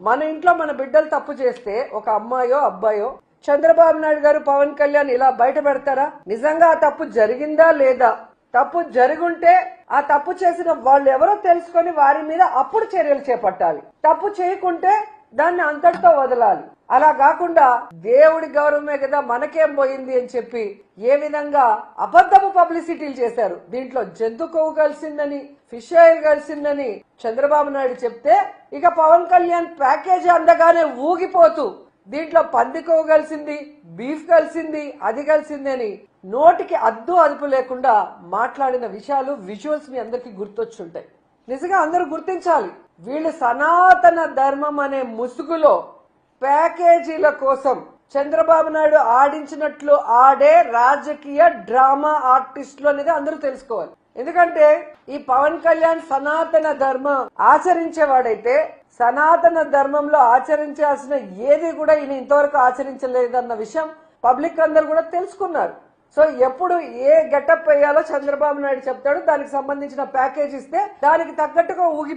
మన ఇంట్లో మన బిడ్డలు తప్పు చేస్తే ఒక అమ్మాయో అబ్బాయో చంద్రబాబు నాయుడు గారు పవన్ కళ్యాణ్ ఇలా బయట పెడతారా? నిజంగా ఆ తప్పు జరిగిందా లేదా? తప్పు జరుగుంటే ఆ తప్పు చేసిన వాళ్ళు ఎవరో తెలుసుకొని వారి మీద అప్పుడు చర్యలు చేపట్టాలి. తప్పు చేయకుంటే దాన్ని అంతటితో వదలాలి. అలా కాకుండా దేవుడి గౌరవమే కదా మనకేం పోయింది అని చెప్పి ఏ విధంగా అబద్ధపు పబ్లిసిటీలు చేశారు. దీంట్లో జంతు కొవ్వు కలిసిందని, ఫిష్ ఆయిల్ కలిసిందని చంద్రబాబు నాయుడు చెప్తే ఇక పవన్ కళ్యాణ్ ప్యాకేజీ అందగానే ఊగిపోతూ దీంట్లో పంది కొవ్వు కలిసింది, బీఫ్ కలిసింది, అది కలిసింది అని నోటికి అద్దు అదుపు లేకుండా మాట్లాడిన విషయాలు విజువల్స్ మీ అందరికి గుర్తొచ్చుంటాయి. నిజంగా అందరూ గుర్తించాలి, వీళ్ళు సనాతన ధర్మం అనే ముసుగులో ప్యాకేజీల కోసం చంద్రబాబు నాయుడు ఆడించినట్లు ఆడే రాజకీయ డ్రామా ఆర్టిస్టులు అనేది అందరూ తెలుసుకోవాలి. ఎందుకంటే ఈ పవన్ కళ్యాణ్ సనాతన ధర్మం ఆచరించేవాడైతే సనాతన ధర్మంలో ఆచరించాల్సిన ఏది కూడా ఈయన ఇంతవరకు ఆచరించలేదన్న విషయం పబ్లిక్ అందరూ కూడా తెలుసుకున్నారు. సో ఎప్పుడు ఏ గెటప్ వేయాలో చంద్రబాబు నాయుడు చెప్తాడు, దానికి సంబంధించిన ప్యాకేజ్ ఇస్తే దానికి తగ్గట్టుగా ఊగిపో